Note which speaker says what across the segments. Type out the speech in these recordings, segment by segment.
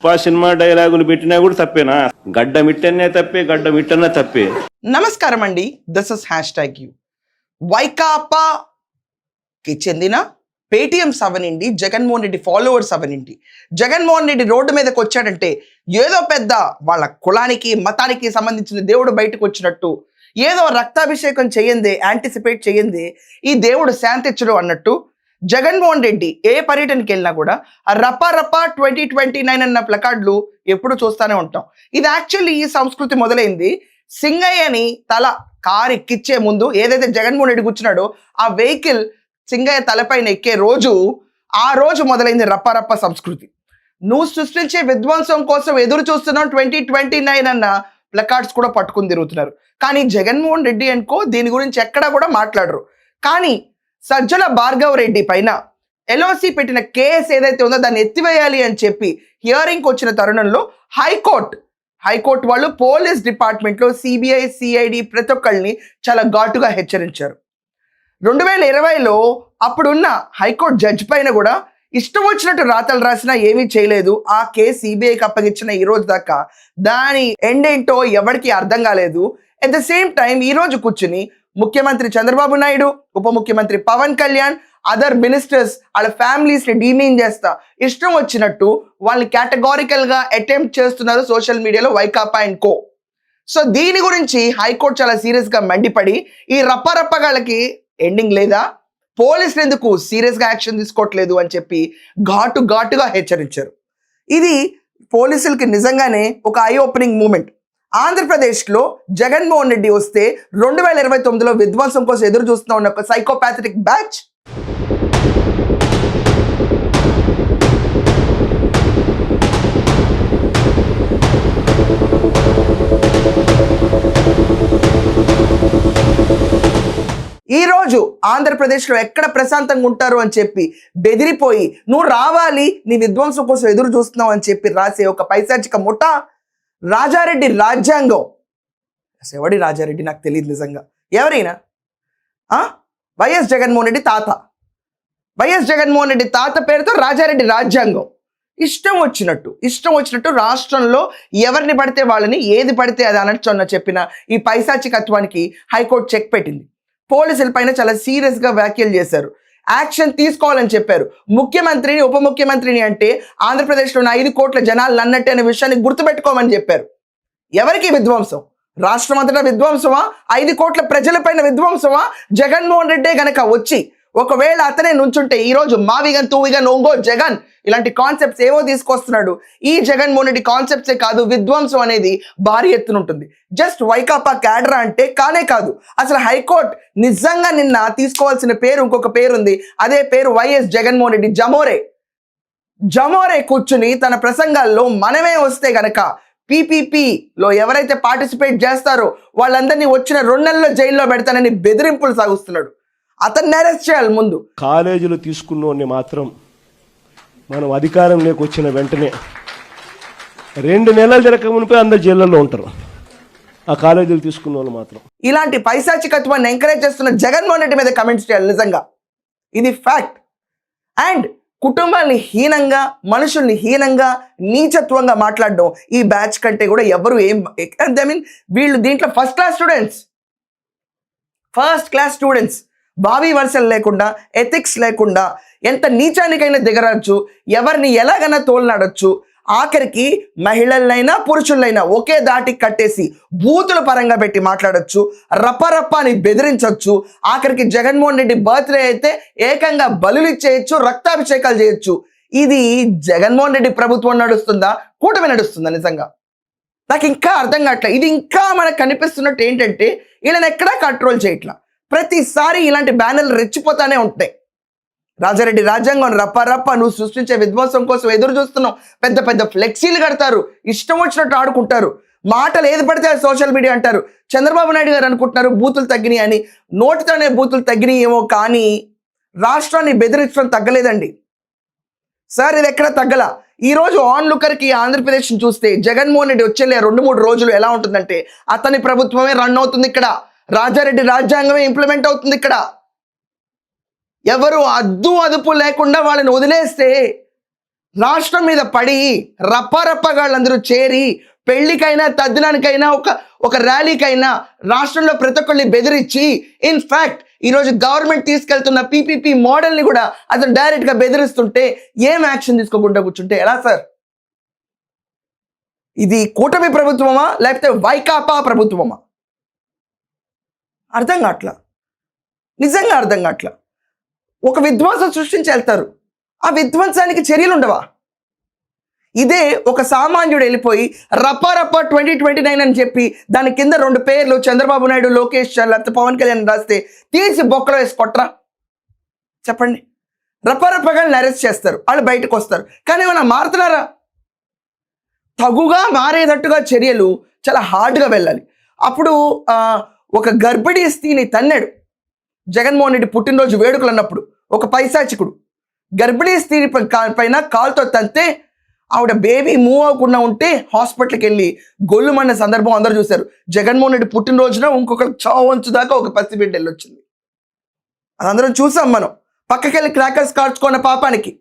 Speaker 1: Cinema డైలాగులు పెట్టినా కూడా తప్పేనా? గడ్డ మిట్టనే తప్పే, గడ్డ మిట్టనే తప్పే.
Speaker 2: నమస్కారం అండి, దిస్ ఇస్ #you. వైకాపాకి చెందిన పేటిఎంస్ అవనండి, జగన్మోహన్ రెడ్డి ఫాలోవర్స్ అవనండి, జగన్మోహన్ రెడ్డి రోడ్డు మీదకి వచ్చాడంటే ఏదో పెద్ద వాళ్ళ కులానికి మతానికి సంబంధించిన దేవుడు బయటకు వచ్చినట్టు, ఏదో రక్తాభిషేకం చేయందే, యాంటిసిపేట్ చేయందే ఈ దేవుడు శాంతిచ్చడు అన్నట్టు జగన్మోహన్ రెడ్డి ఏ పర్యటనకి వెళ్ళినా కూడా ఆ రపా 2029 అన్న ప్లకార్డులు ఎప్పుడు చూస్తూనే ఉంటాం. ఇది యాక్చువల్లీ ఈ సంస్కృతి మొదలైంది సింగయ్యని తల కారు ఎక్కిచ్చే ముందు ఏదైతే జగన్మోహన్ రెడ్డి కూర్చున్నాడో ఆ వెహికల్ సింగయ్య తలపైన ఎక్కే రోజు, ఆ రోజు మొదలైంది రప్ప సంస్కృతి. నువ్వు సృష్టించే విధ్వంసం కోసం ఎదురు చూస్తున్నాం 2029 అన్న ప్లకార్డ్స్ కూడా పట్టుకుని తిరుగుతున్నారు. కానీ జగన్మోహన్ రెడ్డి అనుకో దీని గురించి ఎక్కడా కూడా మాట్లాడరు. కానీ సజ్జల భార్గవ్ రెడ్డి పైన ఎల్ఓసి పెట్టిన కేసు ఏదైతే ఉందో దాన్ని ఎత్తివేయాలి అని చెప్పి హియరింగ్కి వచ్చిన తరుణంలో హైకోర్టు వాళ్ళు పోలీస్ డిపార్ట్మెంట్లో సిబిఐ సిఐడి ప్రతి ఒక్కళ్ళని చాలా ఘాటుగా హెచ్చరించారు. 2020లో అప్పుడున్న హైకోర్టు జడ్జి పైన కూడా ఇష్టం వచ్చినట్టు రాతలు రాసినా ఏమీ చేయలేదు. ఆ కేసు సిబిఐకి అప్పగించిన ఈ రోజు దాకా దాని ఎండ్ ఏంటో ఎవరికి అర్థం కాలేదు. అట్ ద సేమ్ టైం ఈ రోజు కూర్చుని ముఖ్యమంత్రి చంద్రబాబు నాయుడు, ఉప ముఖ్యమంత్రి పవన్ కళ్యాణ్, అదర్ మినిస్టర్స్ వాళ్ళ ఫ్యామిలీస్ ని డీమీన్ చేస్తా ఇష్టం వచ్చినట్టు వాళ్ళని కేటగారికల్ గా అటెంప్ట్ చేస్తున్నారు సోషల్ మీడియాలో వైకాపా అండ్ కో. సో దీని గురించి హైకోర్టు చాలా సీరియస్ గా మండిపడి ఈ రప్పగాళ్ళకి ఎండింగ్ లేదా, పోలీసులు ఎందుకు సీరియస్ గా యాక్షన్ తీసుకోవట్లేదు అని చెప్పి ఘాటుగా హెచ్చరించారు. ఇది పోలీసులకి నిజంగానే ఒక ఐ ఓపెనింగ్ మూమెంట్. ఆంధ్రప్రదేశ్లో జగన్మోహన్ రెడ్డి వస్తే 2029లో విధ్వంసం కోసం ఎదురు చూస్తున్న ఉన్న ఒక సైకోపాథటిక్ బ్యాచ్ ఈరోజు ఆంధ్రప్రదేశ్లో ఎక్కడ ప్రశాంతంగా ఉంటారు అని చెప్పి బెదిరిపోయి నువ్వు రావాలి నీ విధ్వంసం కోసం ఎదురు చూస్తున్నావు అని చెప్పి రాసే ఒక పైశాచిక ముఠా రాజారెడ్డి రాజ్యాంగం. అసలు ఎవడి రాజారెడ్డి నాకు తెలియదు నిజంగా. ఎవరైనా వైఎస్ జగన్మోహన్ రెడ్డి తాత పేరుతో రాజారెడ్డి రాజ్యాంగం. ఇష్టం వచ్చినట్టు రాష్ట్రంలో ఎవరిని పడితే వాళ్ళని ఏది పడితే అది అనొచ్చు చెప్పిన ఈ పైశాచికత్వానికి హైకోర్టు చెక్ పెట్టింది. పోలీసుల పైన చాలా సీరియస్గా వ్యాఖ్యలు చేశారు. యాక్షన్ తీసుకోవాలని చెప్పారు. ముఖ్యమంత్రిని ఉప ముఖ్యమంత్రిని అంటే ఆంధ్రప్రదేశ్లో 5 కోట్ల జనాలు అన్నట్టే అనే విషయాన్ని గుర్తుపెట్టుకోమని చెప్పారు. ఎవరికి విధ్వంసం? రాష్ట్రం అంతటా విధ్వంసమా? 5 కోట్ల ప్రజలపైన విధ్వంసమా? జగన్మోహన్ రెడ్డే గనక వచ్చి ఒకవేళ అతనే నుంచుంటే ఈరోజు మావిగన్ తూవిగన్ ఒంగో జగన్ ఇలాంటి కాన్సెప్ట్స్ ఏవో తీసుకొస్తున్నాడు. ఈ జగన్మోహన్ రెడ్డి కాన్సెప్ట్సే కాదు, విధ్వంసం అనేది భారీ ఎత్తున ఉంటుంది. జస్ట్ వైకాపా క్యాడరా అంటే కానే కాదు. అసలు హైకోర్టు నిజంగా నిన్న తీసుకోవాల్సిన పేరు ఇంకొక పేరు ఉంది. అదే పేరు వైఎస్ జగన్మోహన్ రెడ్డి జమోరే కూర్చుని తన ప్రసంగాల్లో మనమే వస్తే గనక పీపీపీలో ఎవరైతే పార్టిసిపేట్ చేస్తారో వాళ్ళందరినీ వచ్చిన 2 నెలల్లో జైల్లో పెడతానని బెదిరింపులు సాగుస్తున్నాడు. అతన్ని అరెస్ట్ చేయాలి ముందు.
Speaker 3: కాలేజీలు తీసుకున్నోని మాత్రం మనం అధికారం లేకొచ్చిన వెంటనే 2 నెలలు జరగక మునిపే అందరు జైళ్ళల్లో ఉంటారు. ఆ కాలేజీలు తీసుకున్న వాళ్ళు మాత్రం
Speaker 2: ఇలాంటి పైశాచికత్వాన్ని ఎంకరేజ్ చేస్తున్న జగన్మోహన్ రెడ్డి మీద కమెంట్స్ చేయాలి. నిజంగా ఇది ఫ్యాక్ట్. అండ్ కుటుంబాన్ని హీనంగా, మనుషుల్ని హీనంగా, నీచత్వంగా మాట్లాడడం ఈ బ్యాచ్ కంటే కూడా ఎవరు వీళ్ళు దీంట్లో ఫస్ట్ క్లాస్ స్టూడెంట్స్ భావి వర్షాలు లేకుండా, ఎథిక్స్ లేకుండా ఎంత నీచానికైనా దిగరచ్చు, ఎవరిని ఎలాగైనా తోలనాడొచ్చు, ఆఖరికి మహిళలైనా పురుషులైనా ఒకే దాటి కట్టేసి బూతుల పరంగా పెట్టి మాట్లాడొచ్చు, రప్పని బెదిరించవచ్చు, ఆఖరికి జగన్మోహన్ రెడ్డి బర్త్డే అయితే ఏకంగా బలులు చేయొచ్చు, రక్తాభిషేకాలు చేయొచ్చు. ఇది జగన్మోహన్ రెడ్డి ప్రభుత్వం నడుస్తుందా, కూటమి నడుస్తుందా? నిజంగా నాకు ఇంకా అర్థం కావట్లేదు. ఇది ఇంకా మనకు కనిపిస్తున్నట్టు ఏంటంటే వీళ్ళని ఎక్కడా కంట్రోల్ చేయట్లా. ప్రతిసారి ఇలాంటి బ్యానర్లు రెచ్చిపోతానే ఉంటాయి. రాజారెడ్డి రాజ్యాంగం రప్ప నువ్వు సృష్టించే విధ్వంసం కోసం ఎదురు చూస్తున్నావు. పెద్ద ఫ్లెక్సీలు కడతారు, ఇష్టం వచ్చినట్టు ఆడుకుంటారు, మాటలు ఏది పడితే అది సోషల్ మీడియా అంటారు. చంద్రబాబు నాయుడు గారు అనుకుంటున్నారు బూతులు తగ్గినాయి అని. నోటితోనే బూతులు తగ్గినాయి ఏమో, కానీ రాష్ట్రాన్ని బెదిరించడం తగ్గలేదండి సార్. ఇది ఎక్కడ తగ్గల. ఈరోజు ఆన్ లుకర్కి ఆంధ్రప్రదేశ్ని చూస్తే జగన్మోహన్ రెడ్డి వచ్చే 2-3 రోజులు ఎలా ఉంటుందంటే అతని ప్రభుత్వమే రన్ అవుతుంది ఇక్కడ. రాజారెడ్డి రాజ్యాంగమే ఇంప్లిమెంట్ అవుతుంది ఇక్కడ. ఎవరు అదుపు లేకుండా వాళ్ళని వదిలేస్తే రాష్ట్రం మీద పడి రప్పరప్పగాళ్ళందరూ చేరి పెళ్లికైనా తద్దినానికైనా ఒక ర్యాలీకైనా రాష్ట్రంలో ప్రతి ఒక్కరిని బెదిరించి ఇన్ఫ్యాక్ట్ ఈరోజు గవర్నమెంట్ తీసుకెళ్తున్న పీపీపీ మోడల్ని కూడా అతను డైరెక్ట్గా బెదిరిస్తుంటే ఏం యాక్షన్ తీసుకోకుండా కూర్చుంటే ఎలా సార్? ఇది కూటమి ప్రభుత్వమా లేకపోతే వైకాపా ప్రభుత్వమా? అర్థం కావట్లా, నిజంగా అర్థం కావట్లా. ఒక విధ్వంసం సృష్టించి వెళ్తారు, ఆ విధ్వంసానికి చర్యలు ఉండవా? ఇదే ఒక సామాన్యుడు వెళ్ళిపోయి రప్ప 2029 అని చెప్పి దాని కింద 2 పేర్లు చంద్రబాబు నాయుడు, లోకేష్ లేకపోతే పవన్ కళ్యాణ్ రాస్తే తీసి బొక్కలో వేసి కొట్టరా? చెప్పండి. రప్పరప్పగాళ్ళని అరెస్ట్ చేస్తారు, వాళ్ళు బయటకు వస్తారు, కానీ ఏమైనా మారుతున్నారా? తగుగా మారేటట్టుగా చర్యలు చాలా హార్డ్గా వెళ్ళాలి. అప్పుడు ఒక గర్భిణీ స్త్రీని తన్నాడు జగన్మోహన్ రెడ్డి పుట్టినరోజు వేడుకలు అన్నప్పుడు. ఒక పైశాచికుడు గర్భిణీ స్త్రీ పైన కాలుతో తంతే ఆవిడ బేబీ మూవ్ అవ్వకుండా ఉంటే హాస్పిటల్కి వెళ్ళి గొల్లుమన్న సందర్భం అందరూ చూశారు. జగన్మోహన్ రెడ్డి పుట్టినరోజున ఇంకొకరికి చావు వంచు దాకా ఒక పసిబిడ్డ వెళ్ళొచ్చింది, అదందరం చూసాం మనం. పక్కకెళ్ళి క్రాకర్స్ కార్చుకున్న పాపానికి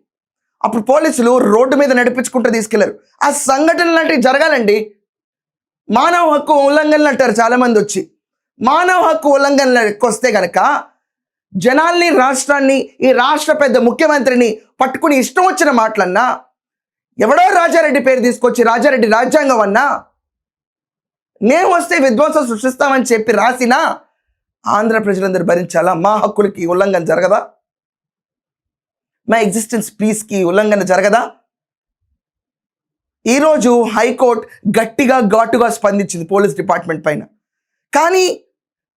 Speaker 2: అప్పుడు పోలీసులు రోడ్డు మీద నడిపించుకుంటూ తీసుకెళ్లారు. ఆ సంఘటనలు లాంటివి జరగాలండి. మానవ హక్కు ఉల్లంఘనలు అంటారు చాలామంది వచ్చి. మానవ హక్కు ఉల్లంఘనలకు వస్తే కనుక జనాల్ని, రాష్ట్రాన్ని, ఈ రాష్ట్ర పెద్ద ముఖ్యమంత్రిని పట్టుకుని ఇష్టం వచ్చిన మాటలన్నా, ఎవడో రాజారెడ్డి పేరు తీసుకొచ్చి రాజారెడ్డి రాజ్యాంగం అన్నా, మేము వస్తే విధ్వంసం సృష్టిస్తామని చెప్పి రాసినా ఆంధ్ర ప్రజలందరూ భరించాలా? మా హక్కులకి ఉల్లంఘన జరగదా? మా ఎగ్జిస్టెన్స్ పీస్కి ఉల్లంఘన జరగదా? ఈరోజు హైకోర్టు గట్టిగా ఘాటుగా స్పందించింది పోలీస్ డిపార్ట్మెంట్ పైన. కానీ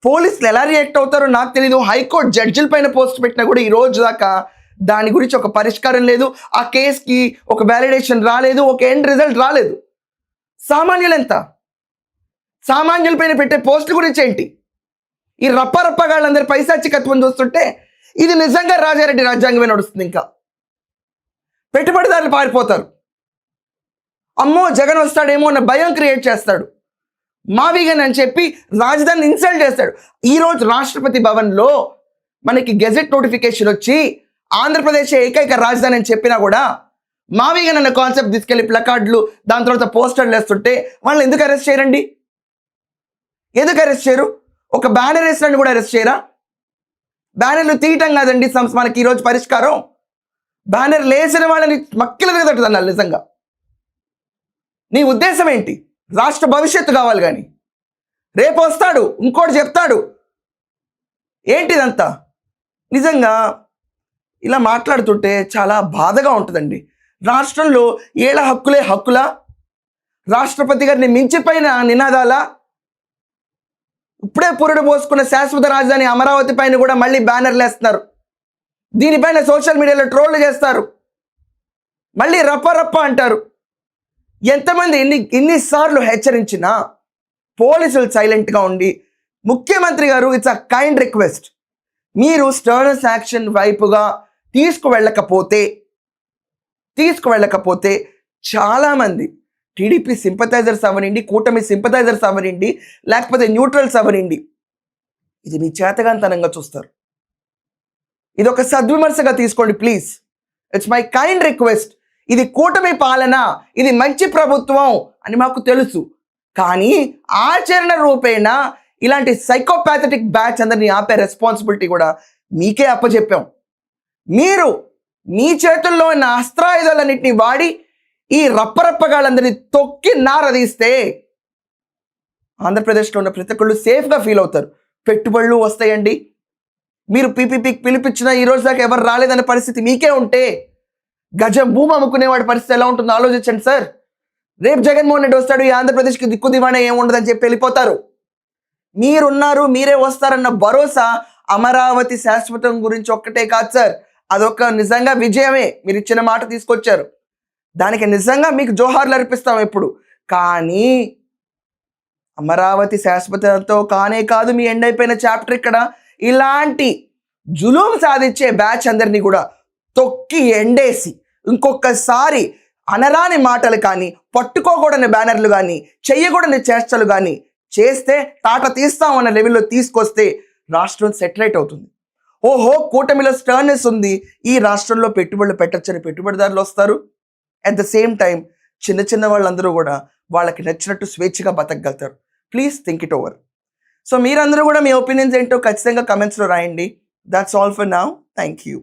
Speaker 2: పోలీసులు ఎలా రియాక్ట్ అవుతారో నాకు తెలీదు. హైకోర్టు జడ్జిల పైన పోస్ట్ పెట్టినా కూడా ఈ రోజు దాకా దాని గురించి ఒక పరిష్కారం లేదు. ఆ కేసుకి ఒక వ్యాలిడేషన్ రాలేదు, ఒక ఎండ్ రిజల్ట్ రాలేదు. సామాన్యులు ఎంత? సామాన్యుల పైన పెట్టే పోస్టుల గురించి ఏంటి? ఈ రప్పరప్పగాళ్ళందరి పైశాచికత్వం చూస్తుంటే ఇది నిజంగా రాజారెడ్డి రాజ్యాంగమే నడుస్తుంది. ఇంకా పెట్టుబడిదారులు పారిపోతారు. అమ్మో జగన్ వస్తాడేమో అన్న భయం క్రియేట్ చేస్తాడు. మావిగన్ అని చెప్పి రాజధానిని ఇన్సల్ట్ చేస్తాడు. ఈరోజు రాష్ట్రపతి భవన్లో మనకి గెజెట్ నోటిఫికేషన్ వచ్చి ఆంధ్రప్రదేశ్ ఏకైక రాజధాని అని చెప్పినా కూడా మావిగన్ అన్న కాన్సెప్ట్ తీసుకెళ్లి ప్లకార్డులు, దాని తర్వాత పోస్టర్లు వేస్తుంటే వాళ్ళని ఎందుకు అరెస్ట్ చేయరండి? ఎందుకు అరెస్ట్ చేయరు? ఒక బ్యానర్ వేసినని కూడా అరెస్ట్ చేయరా? బ్యానర్లు తీయటం కాదండి మనకి ఈరోజు పరిష్కారం. బ్యానర్ లేసిన వాళ్ళని మక్కిల తట్టుదన్నారు. నిజంగా నీ ఉద్దేశం ఏంటి? రాష్ట్ర భవిష్యత్తు కావాలి, కానీ రేపు వస్తాడు ఇంకోటి చెప్తాడు. ఏంటిదంతా? నిజంగా ఇలా మాట్లాడుతుంటే చాలా బాధగా ఉంటుందండి. రాష్ట్రంలో ఏళ్ళ హక్కులే హక్కులా? రాష్ట్రపతి గారిని మించిపోయిన నినాదాలా? ఇప్పుడే పురుడు పోసుకున్న శాశ్వత రాజధాని అమరావతి పైన కూడా మళ్ళీ బ్యానర్లు వేస్తున్నారు. దీనిపైన సోషల్ మీడియాలో ట్రోల్ చేస్తారు, మళ్ళీ రప్ప అంటారు. ఎంతమంది ఎన్నిసార్లు హెచ్చరించినా పోలీసులు సైలెంట్గా ఉండి, ముఖ్యమంత్రి గారు ఇట్స్ అ కైండ్ రిక్వెస్ట్, మీరు స్టర్నస్ యాక్షన్ వైపుగా తీసుకువెళ్ళకపోతే చాలామంది టీడీపీ సింపథైజర్స్ అవనండి, కూటమి సింపథైజర్స్ అవనండి, లేకపోతే న్యూట్రల్స్ అవనండి, ఇది మీ చేతగాంతనంగా చూస్తారు. ఇది ఒక సద్విమర్శగా తీసుకోండి please. It's my kind request. ఇది కూటమి పాలన, ఇది మంచి ప్రభుత్వం అని మాకు తెలుసు, కానీ ఆచరణ రూపేణ ఇలాంటి సైకోపాథటిక్ బ్యాచ్ అందరినీ ఆపే రెస్పాన్సిబిలిటీ కూడా మీకే అప్పచెప్పాం. మీరు మీ చేతుల్లో ఉన్న అస్త్రాయుధాలన్నింటినీ వాడి ఈ రప్పరప్పగాళ్ళందరినీ తొక్కి నారదీస్తే ఆంధ్రప్రదేశ్లో ఉన్న ప్రతి ఒక్కళ్ళు సేఫ్గా ఫీల్ అవుతారు. పెట్టుబడులు వస్తాయండి. మీరు పీపీపీకి పిలిపించిన ఈ రోజు దాకా ఎవరు రాలేదనే పరిస్థితి మీకే ఉంటే గజం భూమి అమ్ముకునేవాడి పరిస్థితి ఎలా ఉంటుందో ఆలోచించండి సార్. రేపు జగన్మోహన్ రెడ్డి వస్తాడు, ఈ ఆంధ్రప్రదేశ్కి దిక్కు దివాణా ఏముండదని చెప్పి వెళ్ళిపోతారు. మీరున్నారు, మీరే వస్తారన్న భరోసా అమరావతి శాశ్వతం గురించి ఒక్కటే కాదు సార్, అదొక నిజంగా విజయమే. మీరు ఇచ్చిన మాట తీసుకొచ్చారు, దానికి నిజంగా మీకు జోహార్లు అర్పిస్తాం ఎప్పుడు. కానీ అమరావతి శాశ్వతంతో కానే కాదు మీ ఎండ్ అయిపోయిన చాప్టర్. ఇక్కడ ఇలాంటి జులుం సాధించే బ్యాచ్ అందరినీ కూడా తొక్కి ఎండేసి ఇంకొకసారి అనరాని మాటలు కానీ, పట్టుకోకూడని బ్యానర్లు కానీ, చెయ్యకూడని చేష్టలు కానీ చేస్తే టాటా తీస్తామన్న లెవెల్లో తీసుకొస్తే రాష్ట్రం సెటిలైట్ అవుతుంది. ఓహో కూటమిలో స్టర్నెస్ ఉంది, ఈ రాష్ట్రంలో పెట్టుబడులు పెట్టచ్చని పెట్టుబడిదారులు వస్తారు. అట్ ద సేమ్ టైం చిన్న చిన్న వాళ్ళందరూ కూడా వాళ్ళకి నచ్చినట్టు స్వేచ్ఛగా బతకగలుగుతారు. Please think it over. So మీరందరూ కూడా మీ ఒపీనియన్స్ ఏంటో ఖచ్చితంగా కమెంట్స్లో రాయండి. That's all for now. Thank you.